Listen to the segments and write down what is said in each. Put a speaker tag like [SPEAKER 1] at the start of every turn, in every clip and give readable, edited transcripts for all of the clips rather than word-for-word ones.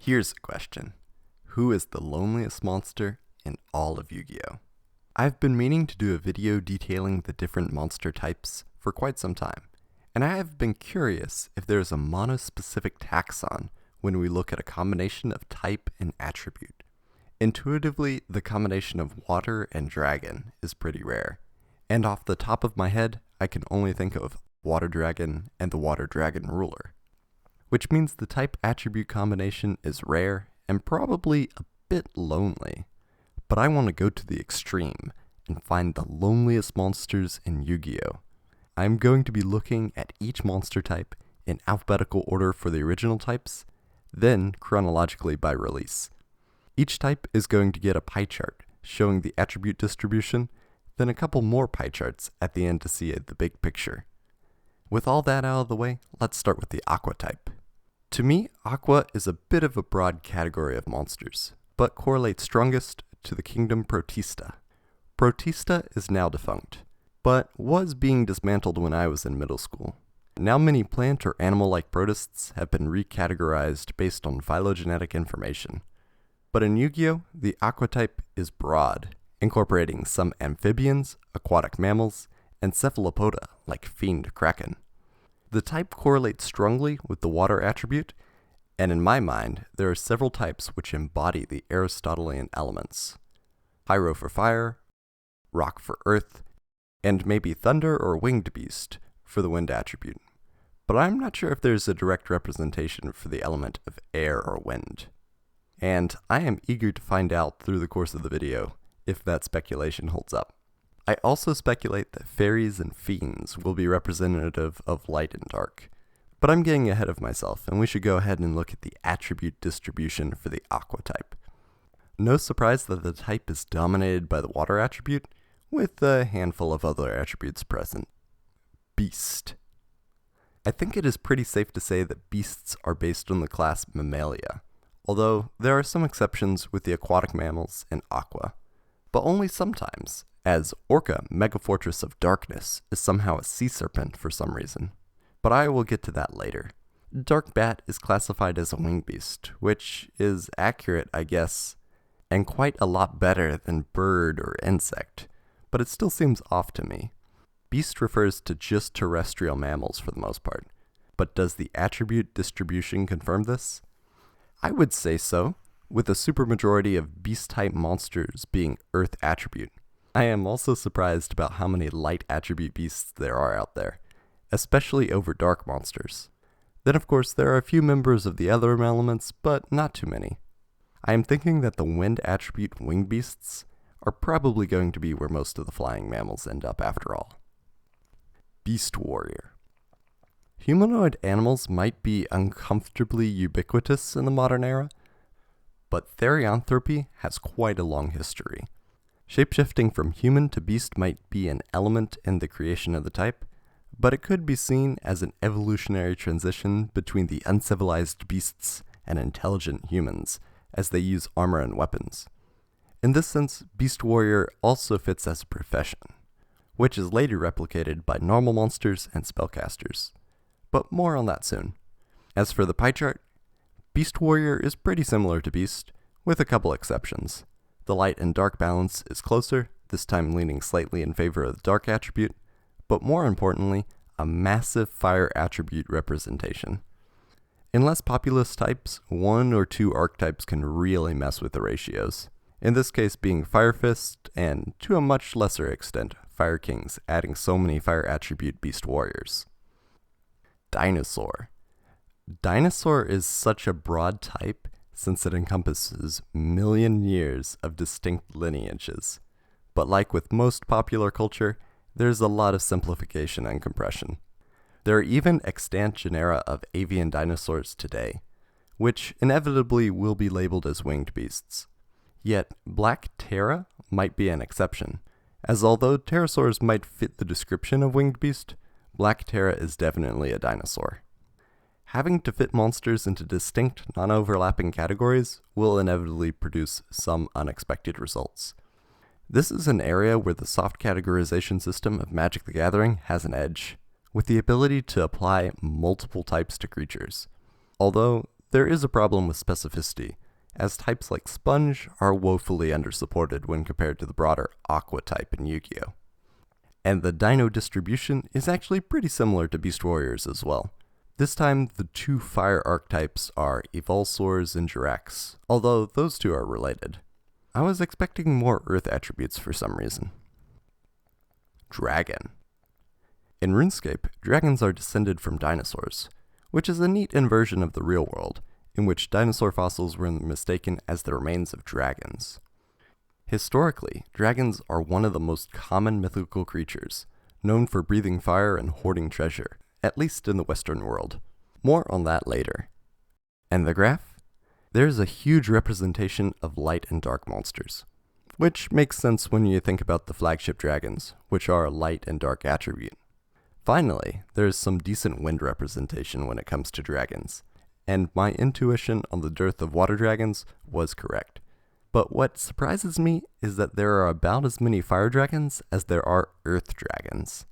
[SPEAKER 1] Here's a question. Who is the loneliest monster in all of Yu-Gi-Oh? I've been meaning to do a video detailing the different monster types for quite some time, and I have been curious if there is a monospecific taxon when we look at a combination of type and attribute. Intuitively, the combination of water and dragon is pretty rare, and off the top of my head, I can only think of Water Dragon and the Water Dragon Ruler, which means the type-attribute combination is rare and probably a bit lonely. But I want to go to the extreme and find the loneliest monsters in Yu-Gi-Oh! I'm going to be looking at each monster type in alphabetical order for the original types, then chronologically by release. Each type is going to get a pie chart showing the attribute distribution, then a couple more pie charts at the end to see the big picture. With all that out of the way, let's start with the Aqua type. To me, Aqua is a bit of a broad category of monsters, but correlates strongest to the kingdom Protista. Protista is now defunct, but was being dismantled when I was in middle school. Now many plant or animal-like protists have been recategorized based on phylogenetic information. But in Yu-Gi-Oh!, the Aqua type is broad, incorporating some amphibians, aquatic mammals, and cephalopoda like Fiend Kraken. The type correlates strongly with the water attribute, and in my mind, there are several types which embody the Aristotelian elements. Pyro for fire, rock for earth, and maybe thunder or winged beast for the wind attribute. But I'm not sure if there's a direct representation for the element of air or wind. And I am eager to find out through the course of the video if that speculation holds up. I also speculate that fairies and fiends will be representative of light and dark. But I'm getting ahead of myself, and we should go ahead and look at the attribute distribution for the Aqua type. No surprise that the type is dominated by the water attribute, with a handful of other attributes present. Beast. I think it is pretty safe to say that beasts are based on the class Mammalia, although there are some exceptions with the aquatic mammals and Aqua. But only sometimes, as Orca, Megafortress of Darkness, is somehow a sea serpent for some reason. But I will get to that later. Dark Bat is classified as a winged beast, which is accurate, I guess, and quite a lot better than bird or insect, but it still seems off to me. Beast refers to just terrestrial mammals for the most part, but does the attribute distribution confirm this? I would say so, with a supermajority of beast-type monsters being Earth attribute. I am also surprised about how many light attribute beasts there are out there, especially over dark monsters. Then of course there are a few members of the other elements, but not too many. I am thinking that the wind attribute winged beasts are probably going to be where most of the flying mammals end up after all. Beast Warrior. Humanoid animals might be uncomfortably ubiquitous in the modern era, but therianthropy has quite a long history. Shapeshifting from human to beast might be an element in the creation of the type, but it could be seen as an evolutionary transition between the uncivilized beasts and intelligent humans as they use armor and weapons. In this sense, Beast Warrior also fits as a profession, which is later replicated by normal monsters and spellcasters. But more on that soon. As for the pie chart, Beast Warrior is pretty similar to Beast, with a couple exceptions. The light and dark balance is closer, this time leaning slightly in favor of the dark attribute, but more importantly, a massive fire attribute representation. In less populous types, one or two archetypes can really mess with the ratios. In this case being Fire Fist, and to a much lesser extent, Fire Kings, adding so many fire attribute beast warriors. Dinosaur. Dinosaur is such a broad type since it encompasses million years of distinct lineages. But like with most popular culture, there's a lot of simplification and compression. There are even extant genera of avian dinosaurs today, which inevitably will be labeled as winged beasts. Yet, Black Terra might be an exception, as although pterosaurs might fit the description of winged beast, Black Terra is definitely a dinosaur. Having to fit monsters into distinct, non-overlapping categories will inevitably produce some unexpected results. This is an area where the soft categorization system of Magic the Gathering has an edge, with the ability to apply multiple types to creatures. Although there is a problem with specificity, as types like Sponge are woefully undersupported when compared to the broader Aqua type in Yu-Gi-Oh! And the Dino distribution is actually pretty similar to Beast Warriors as well. This time, the two fire archetypes are Evolsaurs and Jirax, although those two are related. I was expecting more Earth attributes for some reason. Dragon. In RuneScape, dragons are descended from dinosaurs, which is a neat inversion of the real world, in which dinosaur fossils were mistaken as the remains of dragons. Historically, dragons are one of the most common mythical creatures, known for breathing fire and hoarding treasure, at least in the Western world. More on that later. And the graph? There's a huge representation of light and dark monsters, which makes sense when you think about the flagship dragons, which are a light and dark attribute. Finally, there's some decent wind representation when it comes to dragons, and my intuition on the dearth of water dragons was correct. But what surprises me is that there are about as many fire dragons as there are earth dragons.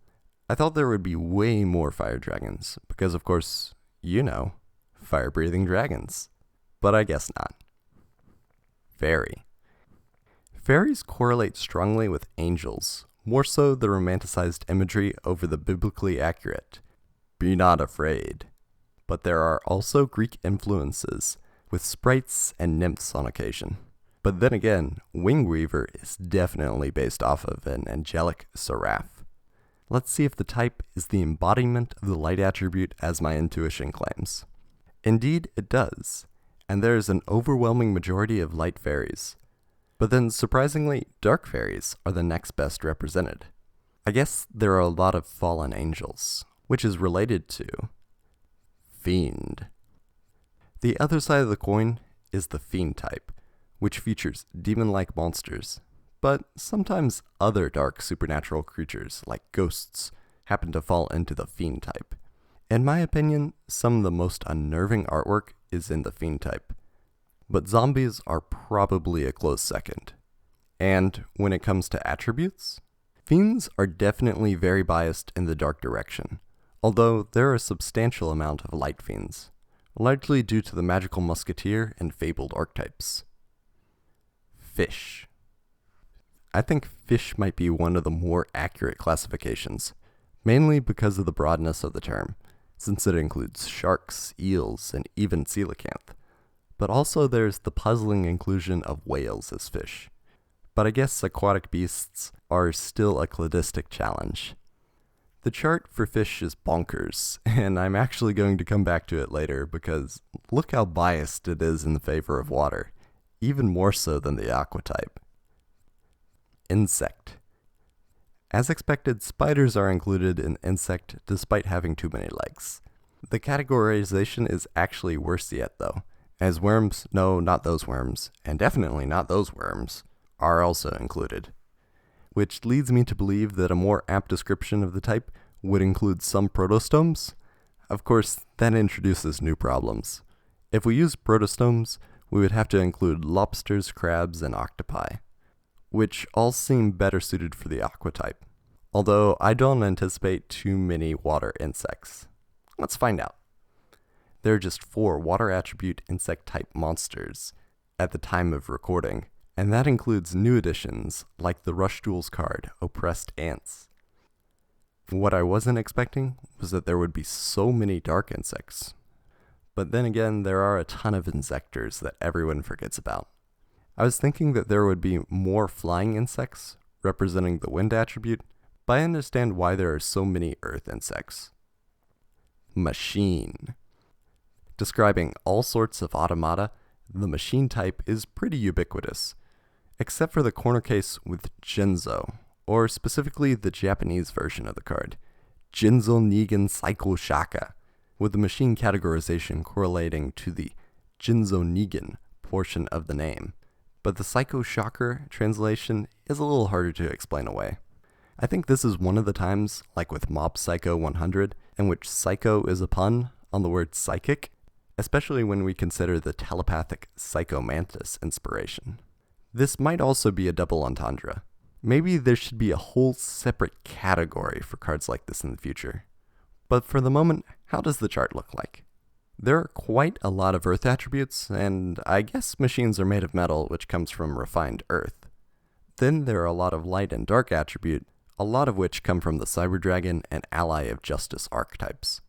[SPEAKER 1] I thought there would be way more fire dragons, because of course, you know, fire-breathing dragons. But I guess not. Fairy. Fairies correlate strongly with angels, more so the romanticized imagery over the biblically accurate, "Be not afraid." But there are also Greek influences, with sprites and nymphs on occasion. But then again, Wingweaver is definitely based off of an angelic seraph. Let's see if the type is the embodiment of the light attribute as my intuition claims. Indeed, it does, and there is an overwhelming majority of light fairies. But then, surprisingly, dark fairies are the next best represented. I guess there are a lot of fallen angels, which is related to Fiend. The other side of the coin is the Fiend type, which features demon-like monsters, but sometimes other dark supernatural creatures, like ghosts, happen to fall into the Fiend type. In my opinion, some of the most unnerving artwork is in the Fiend type, but zombies are probably a close second. And when it comes to attributes, Fiends are definitely very biased in the dark direction, although there are a substantial amount of light Fiends, largely due to the magical musketeer and fabled archetypes. Fish. I think fish might be one of the more accurate classifications, mainly because of the broadness of the term, since it includes sharks, eels, and even coelacanth. But also there's the puzzling inclusion of whales as fish. But I guess aquatic beasts are still a cladistic challenge. The chart for fish is bonkers, and I'm actually going to come back to it later because look how biased it is in the favor of water, even more so than the aqua type. Insect. As expected, spiders are included in insect despite having too many legs. The categorization is actually worse yet though, as worms, no, not those worms, and definitely not those worms, are also included. Which leads me to believe that a more apt description of the type would include some protostomes. Of course, that introduces new problems. If we use protostomes, we would have to include lobsters, crabs, and octopi, which all seem better suited for the aqua type, although I don't anticipate too many water insects. Let's find out. There are just 4 water attribute insect type monsters at the time of recording, and that includes new additions like the Rush Duels card, Oppressed Ants. What I wasn't expecting was that there would be so many dark insects. But then again, there are a ton of insectors that everyone forgets about. I was thinking that there would be more flying insects, representing the wind attribute, but I understand why there are so many earth insects. Machine. Describing all sorts of automata, the machine type is pretty ubiquitous, except for the corner case with Genzo, or specifically the Japanese version of the card, Genzo Nigen Psycho Shaka, with the machine categorization correlating to the Genzo Nigen portion of the name. But the Psycho Shocker translation is a little harder to explain away. I think this is one of the times, like with Mob Psycho 100, in which psycho is a pun on the word psychic, especially when we consider the telepathic Psychomantis inspiration. This might also be a double entendre. Maybe there should be a whole separate category for cards like this in the future. But for the moment, how does the chart look like? There are quite a lot of earth attributes, and I guess machines are made of metal, which comes from refined earth. Then there are a lot of light and dark attribute, a lot of which come from the Cyber Dragon and Ally of Justice archetypes.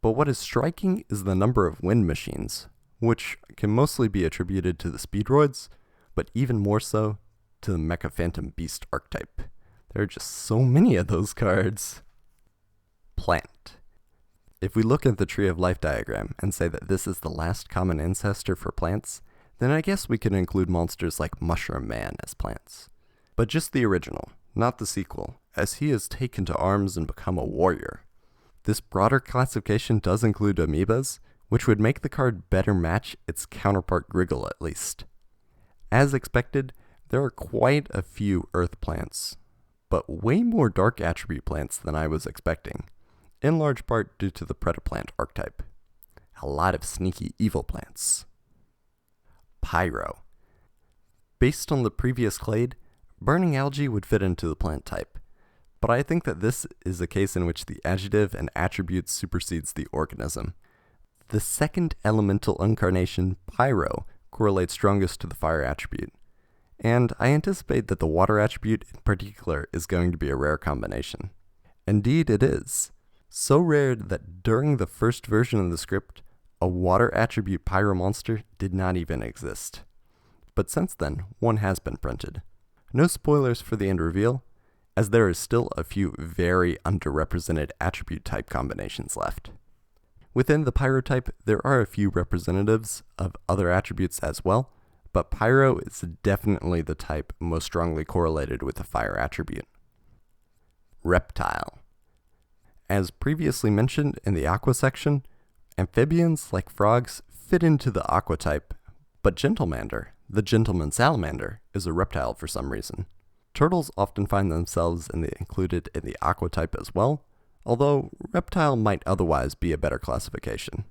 [SPEAKER 1] But what is striking is the number of wind machines, which can mostly be attributed to the Speedroids, but even more so to the Mecha Phantom Beast archetype. There are just so many of those cards. Plant. If we look at the Tree of Life diagram and say that this is the last common ancestor for plants, then I guess we can include monsters like Mushroom Man as plants. But just the original, not the sequel, as he has taken to arms and become a warrior. This broader classification does include amoebas, which would make the card better match its counterpart Griggle at least. As expected, there are quite a few earth plants, but way more dark attribute plants than I was expecting, in large part due to the Predaplant archetype. A lot of sneaky evil plants. Pyro. Based on the previous clade, burning algae would fit into the plant type, but I think that this is a case in which the adjective and attribute supersedes the organism. The second elemental incarnation, Pyro, correlates strongest to the fire attribute, and I anticipate that the water attribute in particular is going to be a rare combination. Indeed it is. So rare that during the first version of the script, a water attribute Pyro monster did not even exist. But since then, one has been printed. No spoilers for the end reveal, as there is still a few very underrepresented attribute type combinations left. Within the Pyro type, there are a few representatives of other attributes as well, but Pyro is definitely the type most strongly correlated with the fire attribute. Reptile. As previously mentioned in the Aqua section, amphibians, like frogs, fit into the Aqua type, but Gentlemander, the Gentleman Salamander, is a reptile for some reason. Turtles often find themselves included in the Aqua type as well, although Reptile might otherwise be a better classification.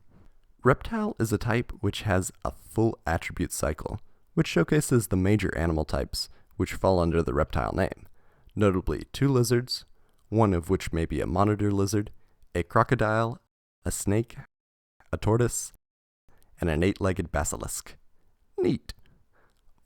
[SPEAKER 1] Reptile is a type which has a full attribute cycle, which showcases the major animal types which fall under the Reptile name, notably 2 lizards, one of which may be a monitor lizard, a crocodile, a snake, a tortoise, and an 8-legged basilisk. Neat!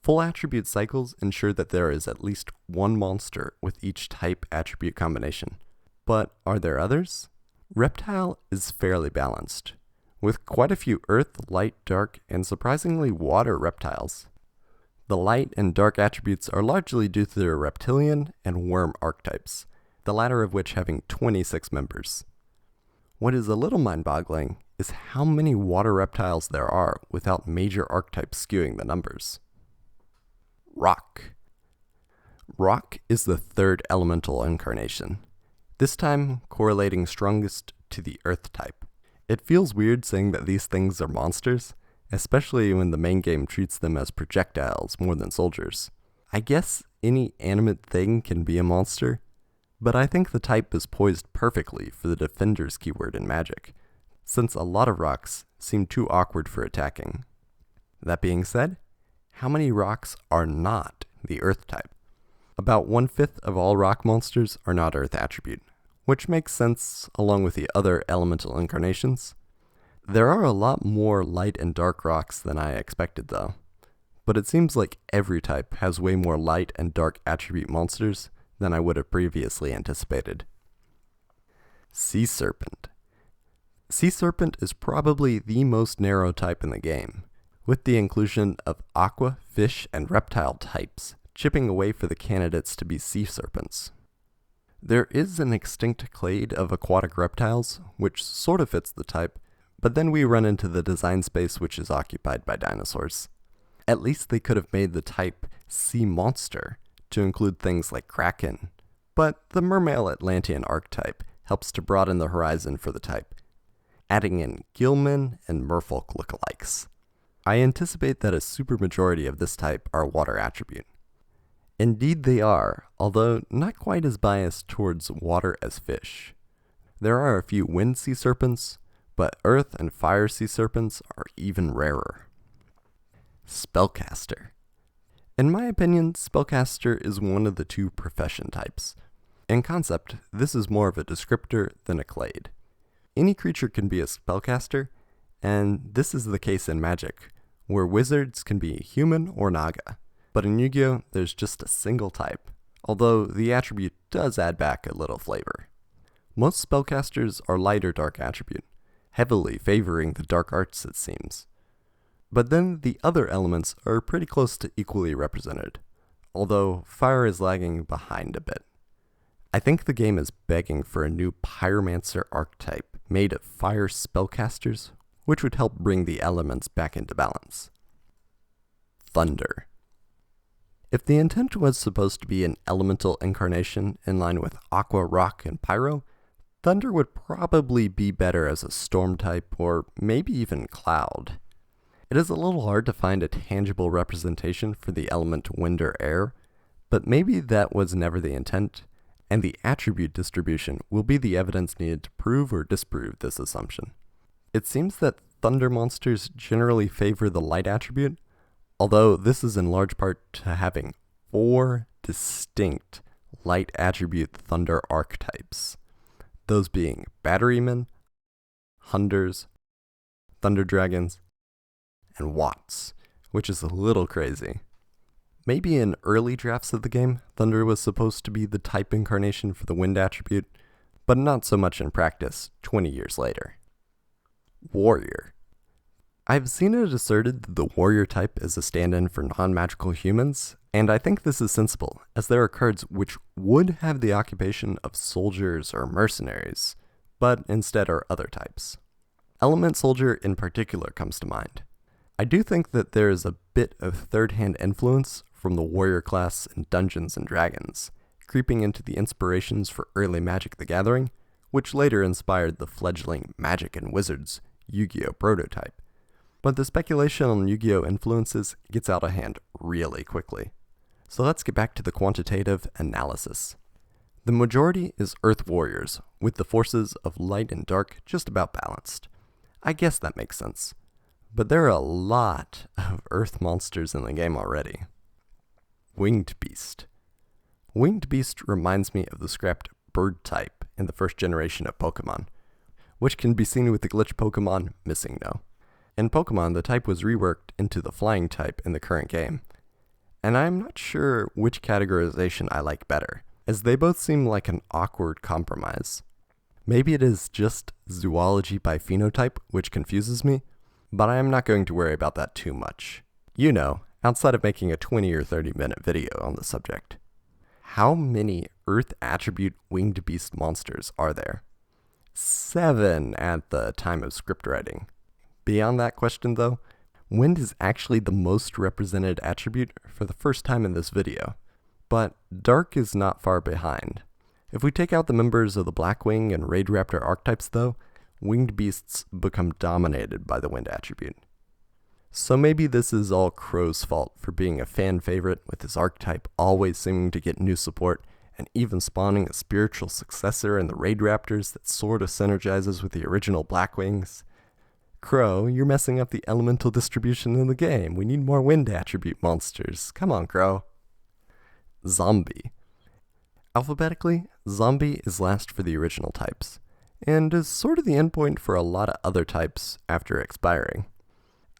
[SPEAKER 1] Full attribute cycles ensure that there is at least one monster with each type attribute combination. But are there others? Reptile is fairly balanced, with quite a few earth, light, dark, and surprisingly water reptiles. The light and dark attributes are largely due to their reptilian and Wyrm archetypes, the latter of which having 26 members. What is a little mind-boggling is how many water reptiles there are without major archetypes skewing the numbers. Rock. Rock is the third elemental incarnation, this time correlating strongest to the earth type. It feels weird saying that these things are monsters, especially when the main game treats them as projectiles more than soldiers. I guess any animate thing can be a monster, but I think the type is poised perfectly for the defender's keyword in Magic, since a lot of rocks seem too awkward for attacking. That being said, how many rocks are not the earth type? About 1/5 of all rock monsters are not earth attribute, which makes sense along with the other elemental incarnations. There are a lot more light and dark rocks than I expected though, but it seems like every type has way more light and dark attribute monsters than I would have previously anticipated. Sea Serpent. Sea Serpent is probably the most narrow type in the game, with the inclusion of Aqua, Fish, and Reptile types chipping away for the candidates to be Sea Serpents. There is an extinct clade of aquatic reptiles, which sort of fits the type, but then we run into the design space which is occupied by dinosaurs. At least they could have made the type Sea Monster to include things like Kraken, but the Mermail Atlantean archetype helps to broaden the horizon for the type, adding in Gilman and Merfolk lookalikes. I anticipate that a supermajority of this type are water attribute. Indeed they are, although not quite as biased towards water as fish. There are a few wind sea serpents, but earth and fire sea serpents are even rarer. Spellcaster. In my opinion, Spellcaster is one of the 2 profession types. In concept, this is more of a descriptor than a clade. Any creature can be a Spellcaster, And this is the case in Magic, where wizards can be human or naga. But in Yu-Gi-Oh, there's just a single type, although the attribute does add back a little flavor. Most spellcasters are light or dark attribute, heavily favoring the dark arts it seems. But then the other elements are pretty close to equally represented, although fire is lagging behind a bit. I think the game is begging for a new Pyromancer archetype made of fire spellcasters, which would help bring the elements back into balance. Thunder. If the intent was supposed to be an elemental incarnation in line with Aqua, Rock, and Pyro, Thunder would probably be better as a storm type or maybe even cloud. It is a little hard to find a tangible representation for the element wind or air, but maybe that was never the intent, and the attribute distribution will be the evidence needed to prove or disprove this assumption. It seems that thunder monsters generally favor the light attribute, although this is in large part to having 4 distinct light attribute thunder archetypes, those being Batterymen, Hunders, Thunder Dragons, and Watts, which is a little crazy. Maybe in early drafts of the game, Thunder was supposed to be the type incarnation for the wind attribute, but not so much in practice 20 years later. Warrior. I've seen it asserted that the warrior type is a stand-in for non-magical humans, and I think this is sensible, as there are cards which would have the occupation of soldiers or mercenaries, but instead are other types. Element Soldier in particular comes to mind. I do think that there is a bit of third-hand influence from the warrior class in Dungeons & Dragons, creeping into the inspirations for early Magic the Gathering, which later inspired the fledgling Magic & Wizards Yu-Gi-Oh! Prototype. But the speculation on Yu-Gi-Oh! Influences gets out of hand really quickly. So let's get back to the quantitative analysis. The majority is Earth Warriors, with the forces of light and dark just about balanced. I guess that makes sense. But there are a lot of Earth monsters in the game already. Winged Beast. Winged Beast reminds me of the scrapped bird type in the first generation of Pokemon, which can be seen with the glitch Pokemon Missing No. In Pokemon, the type was reworked into the flying type in the current game, and I'm not sure which categorization I like better, as they both seem like an awkward compromise. Maybe it is just zoology by phenotype which confuses me, but I am not going to worry about that too much. You know, outside of making a 20 or 30 minute video on the subject. How many Earth attribute winged beast monsters are there? 7 at the time of script writing. Beyond that question though, wind is actually the most represented attribute for the first time in this video, but dark is not far behind. If we take out the members of the Blackwing and Raid Raptor archetypes though, winged beasts become dominated by the wind attribute. So maybe this is all Crow's fault for being a fan favorite, with his archetype always seeming to get new support, and even spawning a spiritual successor in the Raid Raptors that sort of synergizes with the original Blackwings. Crow, you're messing up the elemental distribution in the game. We need more wind attribute monsters. Come on, Crow. Zombie. Alphabetically, Zombie is last for the original types, and is sort of the endpoint for a lot of other types after expiring.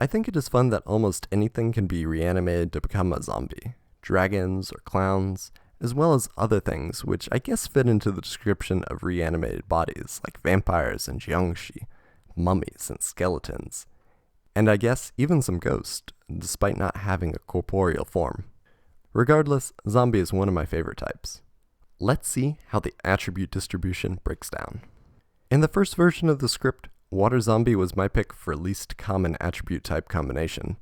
[SPEAKER 1] I think it is fun that almost anything can be reanimated to become a zombie. Dragons or clowns, as well as other things which I guess fit into the description of reanimated bodies, like vampires and jiangshi, mummies and skeletons, and I guess even some ghosts, despite not having a corporeal form. Regardless, zombie is one of my favorite types. Let's see how the attribute distribution breaks down. In the first version of the script, Water Zombie was my pick for least common attribute type combination,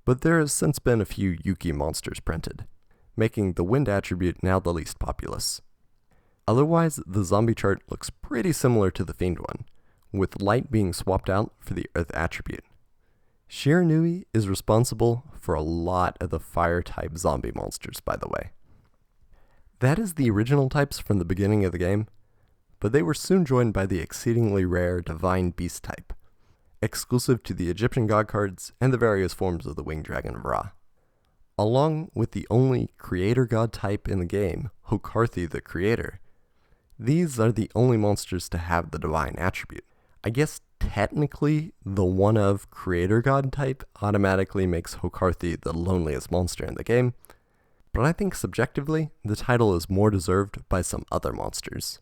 [SPEAKER 1] but there has since been a few Yuki monsters printed, making the wind attribute now the least populous. Otherwise, the zombie chart looks pretty similar to the Fiend one, with light being swapped out for the earth attribute. Shiranui is responsible for a lot of the fire type zombie monsters, by the way. That is the original types from the beginning of the game, but they were soon joined by the exceedingly rare Divine Beast type, exclusive to the Egyptian god cards and the various forms of the winged dragon of Ra. Along with the only creator god type in the game, Hokarthi the Creator, these are the only monsters to have the divine attribute. I guess technically the one of creator god type automatically makes Hokarthi the loneliest monster in the game, but I think subjectively, the title is more deserved by some other monsters.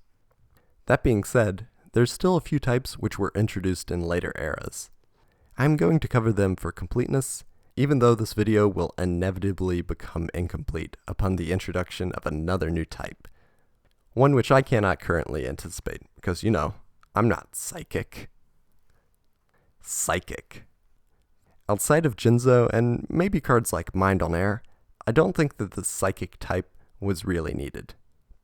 [SPEAKER 1] That being said, there's still a few types which were introduced in later eras. I'm going to cover them for completeness, even though this video will inevitably become incomplete upon the introduction of another new type. One which I cannot currently anticipate, because I'm not psychic. Psychic. Outside of Jinzo and maybe cards like Mind on Air, I don't think that the Psychic type was really needed.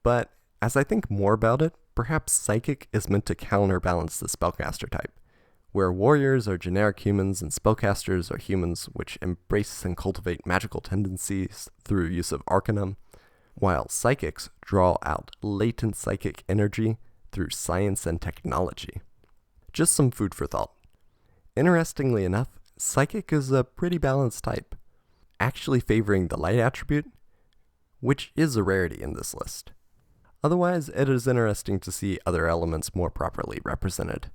[SPEAKER 1] But as I think more about it, perhaps Psychic is meant to counterbalance the Spellcaster type, where warriors are generic humans and spellcasters are humans which embrace and cultivate magical tendencies through use of Arcanum, while psychics draw out latent psychic energy through science and technology. Just some food for thought. Interestingly enough, Psychic is a pretty balanced type, actually favoring the light attribute, which is a rarity in this list. Otherwise, it is interesting to see other elements more properly represented.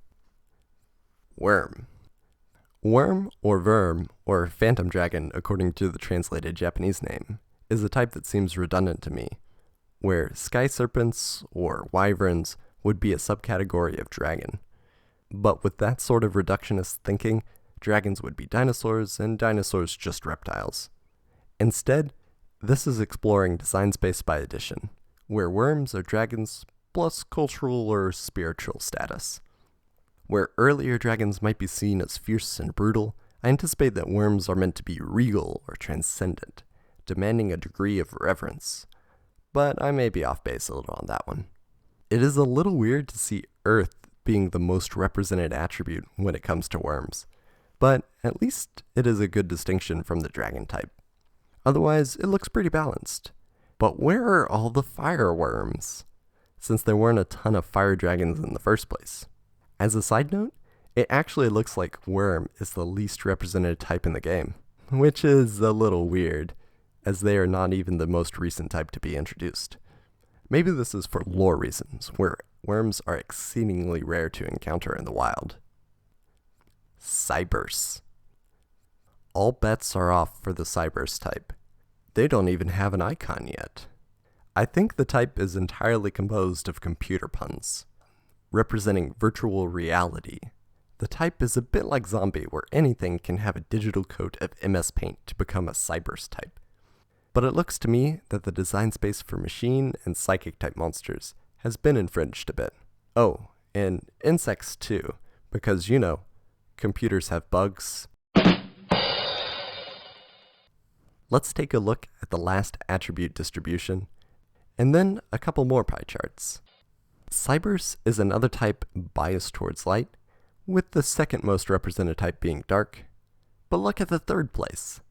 [SPEAKER 1] Wyrm. Wyrm, or Wyrm, or Phantom Dragon according to the translated Japanese name, is a type that seems redundant to me, where Sky Serpents, or Wyverns, would be a subcategory of dragon. But with that sort of reductionist thinking, dragons would be dinosaurs, and dinosaurs just reptiles. Instead, this is exploring design space by addition, where worms are dragons plus cultural or spiritual status. Where earlier dragons might be seen as fierce and brutal, I anticipate that worms are meant to be regal or transcendent, demanding a degree of reverence. But I may be off base a little on that one. It is a little weird to see Earth being the most represented attribute when it comes to worms, but at least it is a good distinction from the dragon type. Otherwise, it looks pretty balanced. But where are all the fire worms? Since there weren't a ton of fire dragons in the first place. As a side note, it actually looks like Wyrm is the least represented type in the game, which is a little weird, as they are not even the most recent type to be introduced. Maybe this is for lore reasons, where worms are exceedingly rare to encounter in the wild. Cyberse. All bets are off for the Cyberse type. They don't even have an icon yet. I think the type is entirely composed of computer puns, representing virtual reality. The type is a bit like Zombie, where anything can have a digital coat of MS Paint to become a Cyberse type. But it looks to me that the design space for machine and psychic type monsters has been infringed a bit. Oh, and insects too, because computers have bugs. Let's take a look at the last attribute distribution, and then a couple more pie charts. Cyberse is another type biased towards light, with the second most represented type being dark. But look at the third place.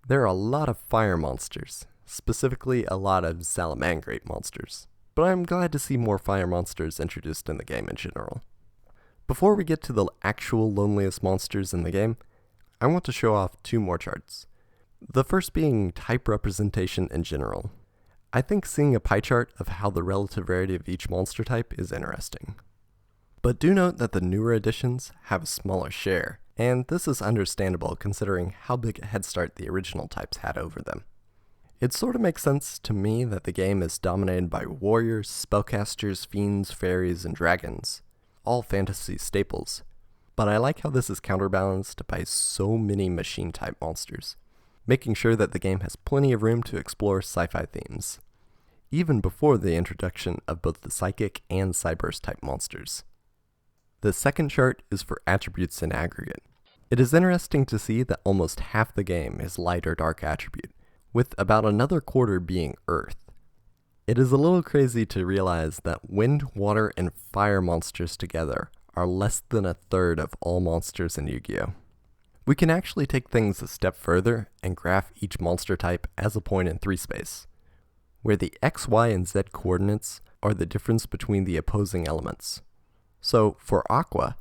[SPEAKER 1] There are a lot of fire monsters, specifically a lot of Salamangrate monsters, but I'm glad to see more fire monsters introduced in the game in general. Before we get to the actual loneliest monsters in the game, I want to show off two more charts. The first being type representation in general. I think seeing a pie chart of how the relative rarity of each monster type is interesting. But do note that the newer editions have a smaller share, and this is understandable considering how big a head start the original types had over them. It sort of makes sense to me that the game is dominated by warriors, spellcasters, fiends, fairies, and dragons, all fantasy staples, but I like how this is counterbalanced by so many machine-type monsters, making sure that the game has plenty of room to explore sci-fi themes, even before the introduction of both the psychic and Cyberse-type monsters. The second chart is for attributes in aggregate. It is interesting to see that almost half the game is light or dark attribute, with about another quarter being earth. It is a little crazy to realize that wind, water, and fire monsters together are less than a third of all monsters in Yu-Gi-Oh! We can actually take things a step further and graph each monster type as a point in 3 space, where the X, Y, and Z coordinates are the difference between the opposing elements. So for Aqua,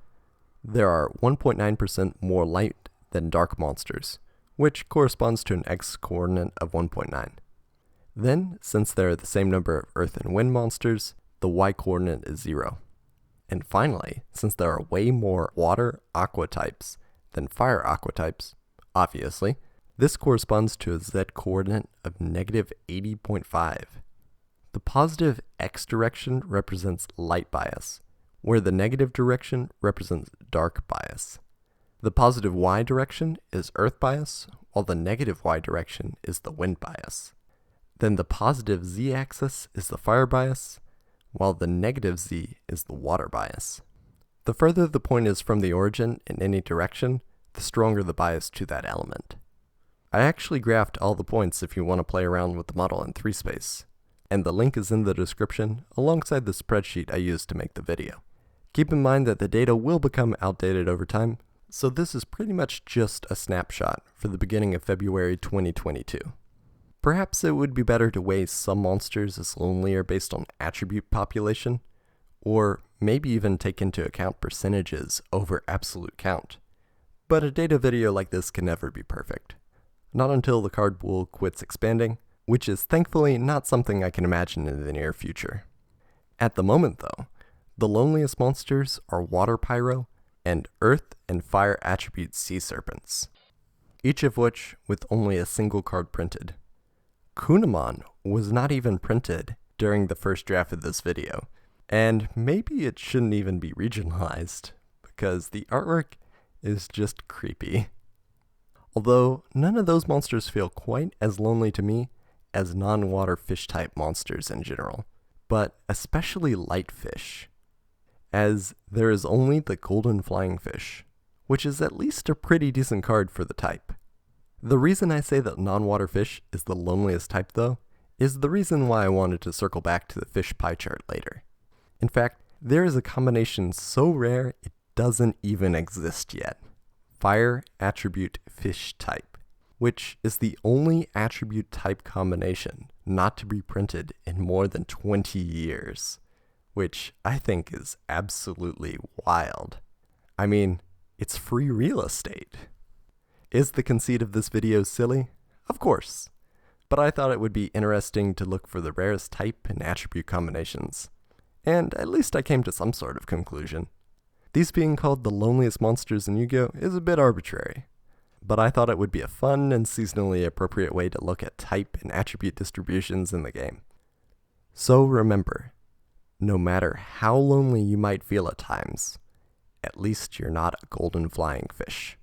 [SPEAKER 1] there are 1.9% more light than dark monsters, which corresponds to an X coordinate of 1.9. Then, since there are the same number of earth and wind monsters, the Y coordinate is 0. And finally, since there are way more water aqua types than fire aqua types, obviously, this corresponds to a z-coordinate of negative 80.5. The positive x direction represents light bias, where the negative direction represents dark bias. The positive y direction is earth bias, while the negative y direction is the wind bias. Then the positive z-axis is the fire bias, while the negative z is the water bias. The further the point is from the origin in any direction, the stronger the bias to that element. I actually graphed all the points if you want to play around with the model in 3-space, and the link is in the description alongside the spreadsheet I used to make the video. Keep in mind that the data will become outdated over time, so this is pretty much just a snapshot for the beginning of February 2022. Perhaps it would be better to weigh some monsters as lonelier based on attribute population, or maybe even take into account percentages over absolute count. But a data video like this can never be perfect. Not until the card pool quits expanding, which is thankfully not something I can imagine in the near future. At the moment though, the loneliest monsters are Water Pyro and Earth and Fire attribute Sea Serpents, each of which with only a single card printed. Kunamon was not even printed during the first draft of this video, and maybe it shouldn't even be regionalized, because the artwork is just creepy. Although none of those monsters feel quite as lonely to me as non-water fish type monsters in general, but especially light fish, as there is only the golden flying fish, which is at least a pretty decent card for the type. The reason I say that non-water fish is the loneliest type though, is the reason why I wanted to circle back to the fish pie chart later. In fact, there is a combination so rare it doesn't even exist yet. Fire attribute fish type, which is the only attribute type combination not to be printed in more than 20 years, which I think is absolutely wild. I mean, it's free real estate. Is the conceit of this video silly? Of course, but I thought it would be interesting to look for the rarest type and attribute combinations, and at least I came to some sort of conclusion. These being called the loneliest monsters in Yu-Gi-Oh! Is a bit arbitrary, but I thought it would be a fun and seasonally appropriate way to look at type and attribute distributions in the game. So remember, no matter how lonely you might feel at times, at least you're not a golden flying fish.